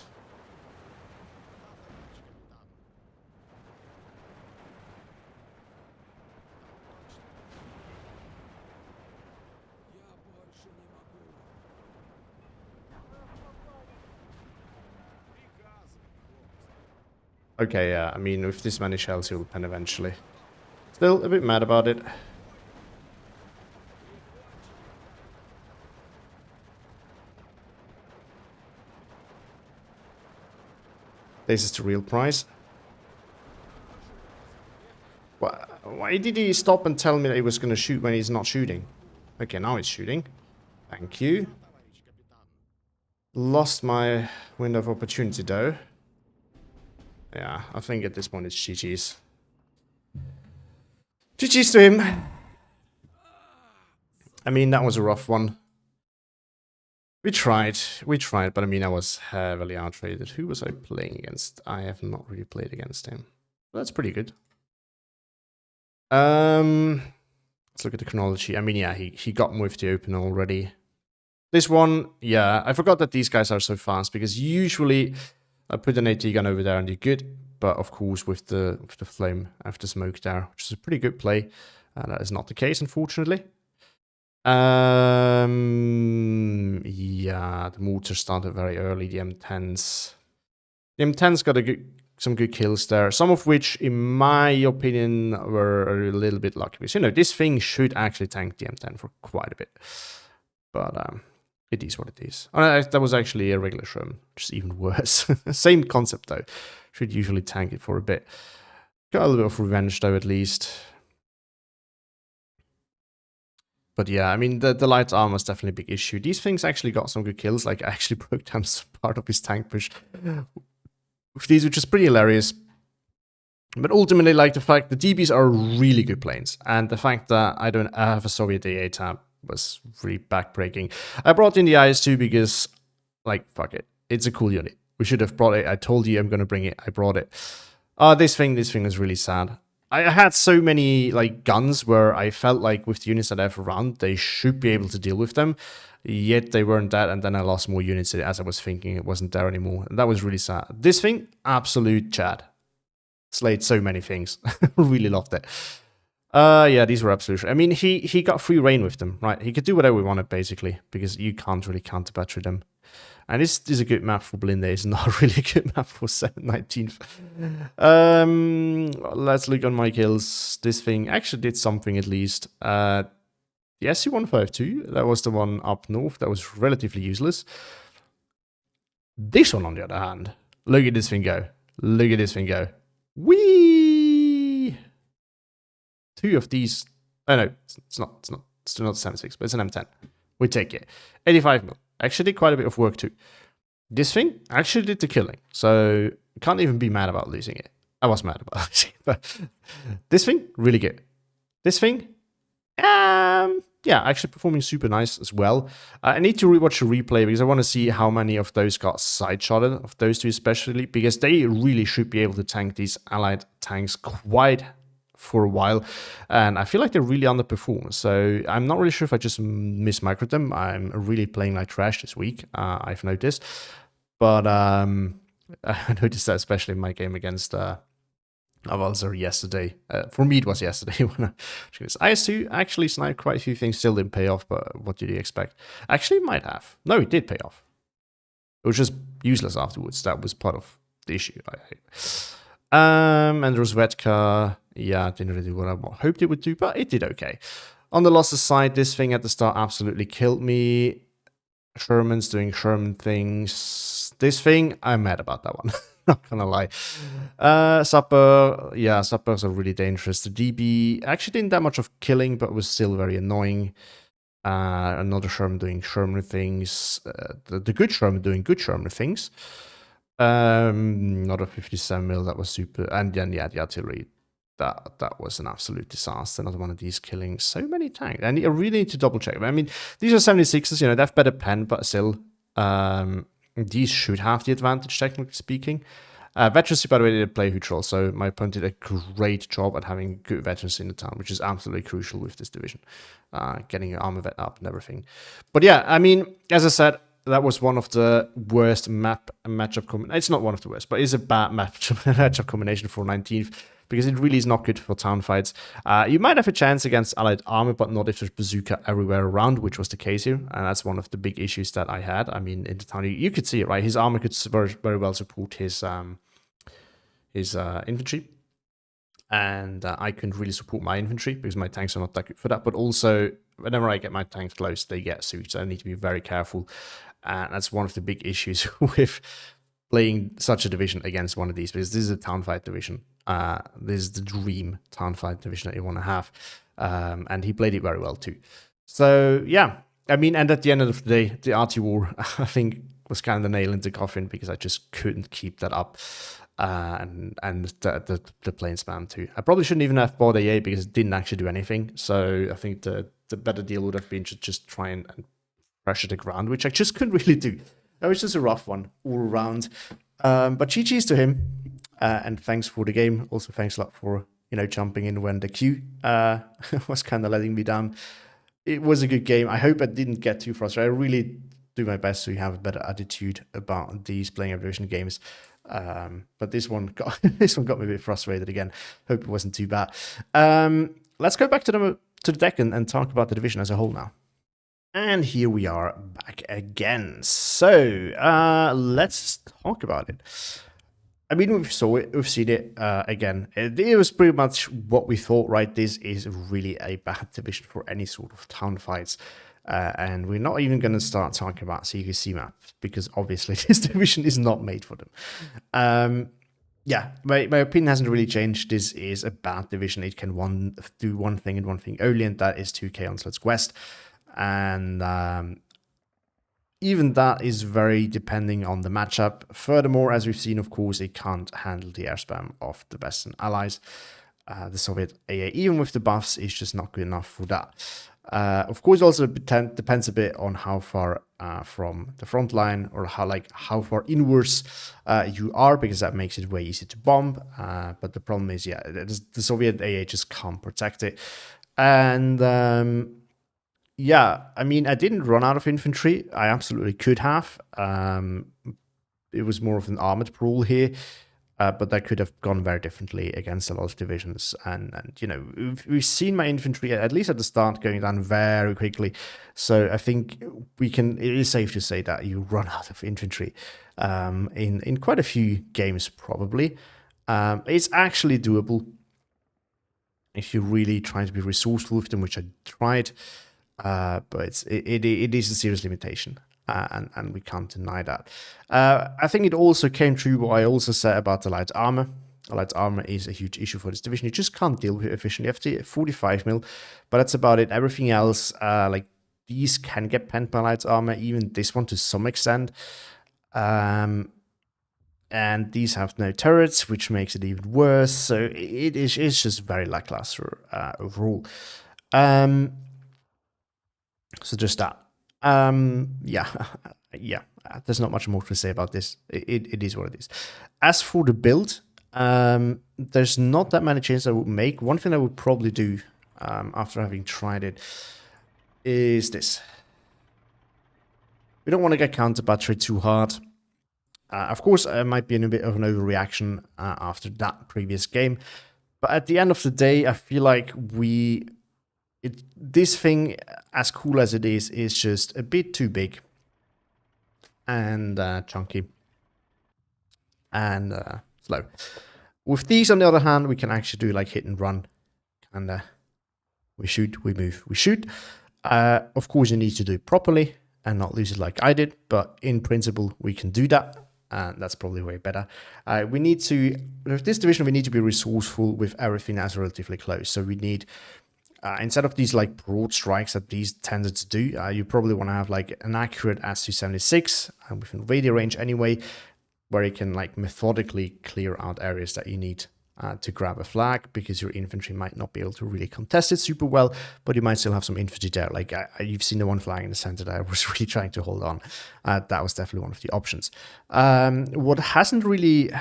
Okay, yeah, I mean, with this many shells, he'll pen eventually. Still a bit mad about it. This is the real price. Why Why did he stop and tell me that he was going to shoot when he's not shooting? Okay, now he's shooting. Thank you. Lost my window of opportunity, though. Yeah, I think at this point it's GG's. GG's to him. I mean, that was a rough one. We tried, but I mean, I was heavily outrated. Who was I playing against? I have not really played against him. Well, that's pretty good. Let's look at the chronology. I mean, yeah, he got me with the opener already. This one, yeah, I forgot that these guys are so fast, because usually I put an AT gun over there and you're good. But of course, with the flame after smoke there, which is a pretty good play, that is not the case, unfortunately. Yeah, the mortar started very early. The M10s got some good kills there. Some of which, in my opinion, were a little bit lucky. Because, you know, this thing should actually tank the M10 for quite a bit. But it is what it is. Oh, that was actually a regular Sherman, which is even worse. Same concept, though. Should usually tank it for a bit. Got a little bit of revenge, though, at least. But yeah, I mean, the light armor is definitely a big issue. These things actually got some good kills. Like, I actually broke down part of his tank push with these, which is pretty hilarious. But ultimately, like, the fact the DBs are really good planes. And the fact that I don't have a Soviet AA tab was really backbreaking. I brought in the IS-2 because, like, fuck it. It's a cool unit. We should have brought it. I told you I'm going to bring it. I brought it. This thing is really sad. I had so many, like, guns where I felt like with the units that I have around, they should be able to deal with them. Yet they weren't that, and then I lost more units as I was thinking it wasn't there anymore. And that was really sad. This thing, absolute Chad. Slayed so many things. Really loved it. Yeah, these were absolute. I mean, he got free reign with them, right? He could do whatever he wanted, basically, because you can't really counter battery them. And this is a good map for Blinde. It's not really a good map for 19th. Let's look on my kills. This thing actually did something at least. The SC-152, that was the one up north. That was relatively useless. This one, on the other hand, look at this thing go. Look at this thing go. Whee! Two of these. Oh no, it's not 76, but it's an M10. We take it. 85 mil. Actually did quite a bit of work too. This thing actually did the killing, so can't even be mad about losing it. I was mad about losing it, but this thing, really good. This thing, yeah, actually performing super nice as well. I need to rewatch the replay because I want to see how many of those got side-shotted, of those two especially, because they really should be able to tank these allied tanks quite for a while, and I feel like they really underperform. So I'm not really sure if I just mismicroed them. I'm really playing like trash this week, I've noticed. But I noticed that especially in my game against Avalzer yesterday. For me, it was yesterday. When IS-2 actually sniped quite a few things, still didn't pay off, but what did you expect? Actually, it might have. No, it did pay off. It was just useless afterwards. That was part of the issue. And Rozvetka, yeah, didn't really do what I hoped it would do, but it did okay. On the losses side, this thing at the start absolutely killed me. Sherman's doing Sherman things. This thing, I'm mad about that one. Not gonna lie. Supper, yeah, Suppers are really dangerous. The DB actually didn't that much of killing, but was still very annoying. Another Sherman doing Sherman things. The good Sherman doing good Sherman things. Another 57 mil, that was super. And then, yeah, the artillery. That was an absolute disaster. Another one of these killing so many tanks. And you really need to double check. I mean, these are 76s, you know, they have better pen, but still, these should have the advantage, technically speaking. Veterancy, by the way, did play a huge role, so my opponent did a great job at having good veterans in the town, which is absolutely crucial with this division. Getting your armor vet up and everything. But yeah, I mean, as I said, that was one of the worst matchup combinations. It's not one of the worst, but it's a bad matchup combination for 19th. Because it really is not good for town fights. You might have a chance against allied army, but not if there's bazooka everywhere around, which was the case here. And that's one of the big issues that I had. I mean, in the town, you could see it, right? His armor could very well support his infantry. And I couldn't really support my infantry because my tanks are not that good for that. But also, whenever I get my tanks close, they get suits. So I need to be very careful. And that's one of the big issues with playing such a division against one of these, because this is a town fight division. This is the dream town fight division that you want to have. And he played it very well too. So yeah, I mean, and at the end of the day, the RT war, I think, was kind of the nail in the coffin, because I just couldn't keep that up. And the plane spam too. I probably shouldn't even have bought AA, because it didn't actually do anything. So I think the better deal would have been to just try and pressure the ground, which I just couldn't really do. That was just a rough one all around. But GG's to him, and thanks for the game. Also, thanks a lot for jumping in when the queue was kind of letting me down. It was a good game. I hope I didn't get too frustrated. I really do my best to have a better attitude about these playing evolution games. But this one got me a bit frustrated again. Hope it wasn't too bad. Let's go back to the deck and talk about the division as a whole now. And here we are back again. So let's talk about it. I mean, we've seen it again. It was pretty much what we thought, right? This is really a bad division for any sort of town fights. And we're not even going to start talking about CQC maps, because obviously this division is not made for them. Yeah, my opinion hasn't really changed. This is a bad division. It can do one thing and one thing only, and that is 2k Onslaught's Quest. And even that is very depending on the matchup. Furthermore, as we've seen, of course, it can't handle the air spam of the Western allies. The Soviet AA, even with the buffs, is just not good enough for that. Of course, also depends a bit on how far from the front line, or how far inwards you are, because that makes it way easier to bomb. But the problem is, yeah, the Soviet AA just can't protect it. And yeah, I mean, I didn't run out of infantry. I absolutely could have. It was more of an armored rule here. But that could have gone very differently against a lot of divisions. And we've seen my infantry, at least at the start, going down very quickly. So I think it is safe to say that you run out of infantry in quite a few games, probably. It's actually doable if you're really trying to be resourceful with them, which I tried. But it is a serious limitation. And we can't deny that. I think it also came true what I also said about the light armor. The light armor is a huge issue for this division. You just can't deal with it efficiently. You have to 45 mil, but that's about it. Everything else, like these can get penned by light armor, even this one to some extent. And these have no turrets, which makes it even worse. So it's just very lackluster overall. So just that. Yeah, there's not much more to say about this. It is what it is. As for the build, there's not that many changes I would make. One thing I would probably do after having tried it is this. We don't want to get counter battery too hard. Of course, it might be in a bit of an overreaction after that previous game, but at the end of the day, I feel like this thing, as cool as it is just a bit too big and chunky and slow. With these, on the other hand, we can actually do like hit and run, and we shoot, we move, we shoot. Of course, you need to do it properly and not lose it like I did, but in principle, we can do that. And that's probably way better. With this division, we need to be resourceful with everything that's relatively close. So we need, instead of these like broad strikes that these tended to do, you probably want to have like an accurate S276 within radio range anyway, where you can like methodically clear out areas that you need to grab a flag, because your infantry might not be able to really contest it super well, but you might still have some infantry there. Like you've seen the one flag in the center that I was really trying to hold on. That was definitely one of the options. What hasn't really...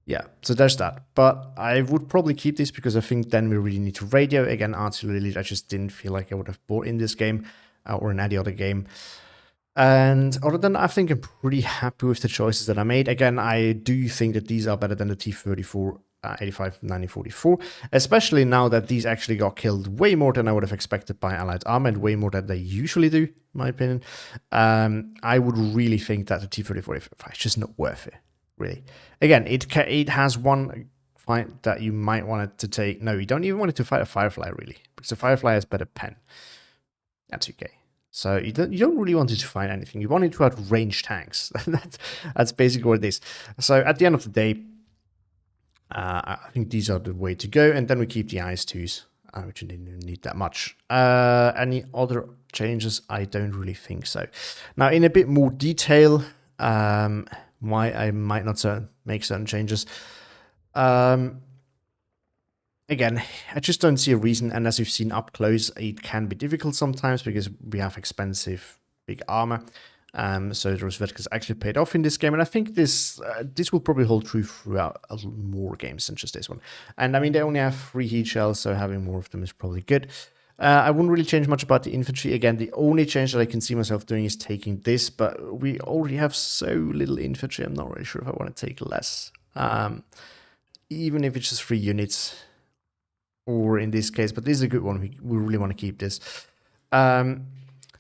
Yeah, so there's that. But I would probably keep this, because I think then we really need to radio. Again, artillery, I just didn't feel like I would have bought in this game or in any other game. And other than that, I think I'm pretty happy with the choices that I made. Again, I do think that these are better than the T-34 85 1944, especially now that these actually got killed way more than I would have expected by Allied armor, and way more than they usually do, in my opinion. I would really think that the T-34 is just not worth it, really. Again, it has one fight that you might want it to take. No, you don't even want it to fight a Firefly, really, because the Firefly has better pen. That's okay. So you don't really want it to find anything. You want it to outrange tanks. That's basically what it is. So at the end of the day, I think these are the way to go. And then we keep the IS-2s, which you didn't need that much. Any other changes? I don't really think so. Now, in a bit more detail, why I might not make certain changes. Again, I just don't see a reason, and as you've seen up close, it can be difficult sometimes because we have expensive big armor. So the Rosvetka's actually paid off in this game, and I think this will probably hold true throughout more games than just this one. And I mean, they only have 3 heat shells, so having more of them is probably good. I wouldn't really change much about the infantry. Again, the only change that I can see myself doing is taking this, but we already have so little infantry, I'm not really sure if I want to take less. Even if it's just 3 units, or in this case, but this is a good one. We really want to keep this. I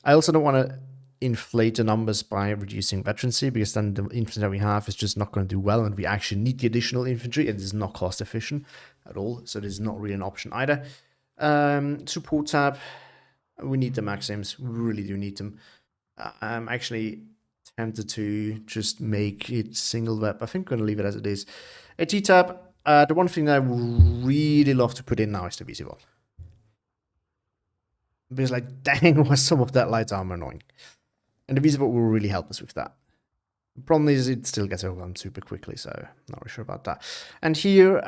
also don't want to inflate the numbers by reducing veterancy, because then the infantry that we have is just not going to do well, and we actually need the additional infantry, and it's not cost efficient at all, so this is not really an option either. Support tab, we need the Maxims, we really do need them. I'm actually tempted to just make it single web. I think I'm going to leave it as it is. A T-tab, the one thing that I would really love to put in now is the VC-bot. Because, like, dang, was some of that light armor annoying. And the VC-bot will really help us with that. The problem is it still gets overwhelmed super quickly, so I'm not really sure about that. And here,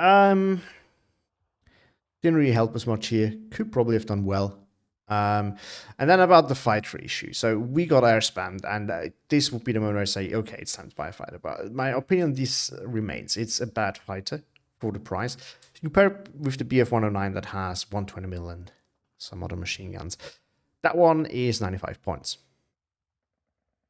didn't really help us much here. Could probably have done well. And then about the fighter issue. So we got air spammed, and this would be the moment where I say, okay, it's time to buy a fighter. But my opinion, this remains. It's a bad fighter for the price. If you compare it with the BF-109 that has 120 mil and some other machine guns, that one is 95 points.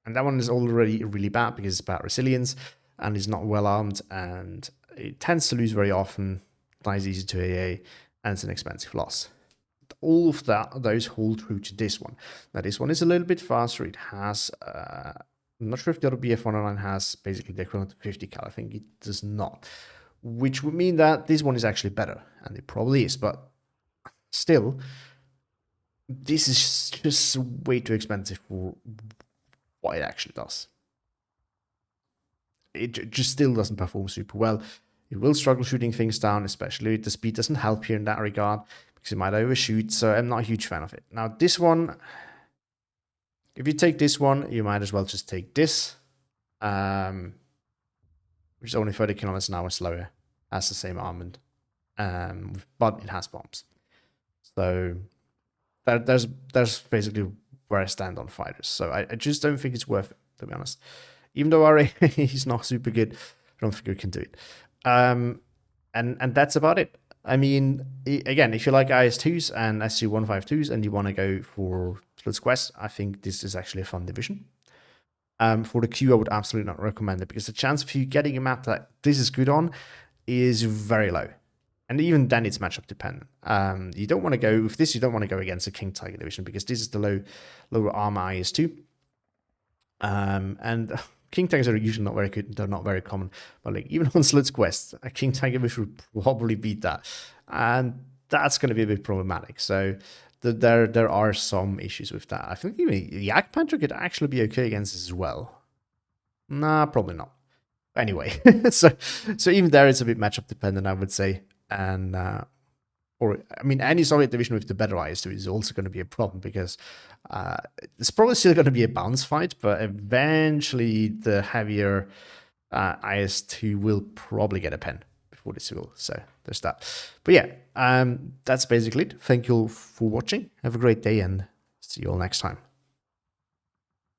And that one is already really bad because it's bad resilience and is not well armed, and it tends to lose very often, dies easy to AA, and it's an expensive loss. All of those hold true to this one. Now, this one is a little bit faster. It has, I'm not sure if the other BF-109 has basically the equivalent to 50 cal. I think it does not, which would mean that this one is actually better, and it probably is, but still, this is just way too expensive for what it actually does. It just still doesn't perform super well. It will struggle shooting things down, especially the speed doesn't help here in that regard, because it might overshoot, so I'm not a huge fan of it. Now, this one, if you take this one, you might as well just take this, which is only 30 kilometers an hour slower, has the same armament, but it has bombs. So there's basically where I stand on fighters. So I just don't think it's worth it, to be honest. Even though RA is not super good, I don't think we can do it. And that's about it. I mean, again, if you like IS-2s and SU-152s and you want to go for Slut's Quest, I think this is actually a fun division. For the queue, I would absolutely not recommend it, because the chance of you getting a map that this is good on is very low. And even then, it's matchup dependent. You don't want to go with this. You don't want to go against a King Tiger division, because this is the lower armor IS-2. And King Tigers are usually not very good. They're not very common. But like, even on Slut's Quest, a King Tiger would probably beat that. And that's going to be a bit problematic. So there are some issues with that. I think even the Yak Panther could actually be okay against this as well. Nah, probably not. Anyway, so even there, it's a bit matchup dependent, I would say. And or I mean, any Soviet division with the better IS-2 is also going to be a problem, because it's probably still going to be a bounce fight, but eventually the heavier IS-2 will probably get a pen before this will. So there's that. But yeah, that's basically it. Thank you all for watching. Have a great day, and see you all next time.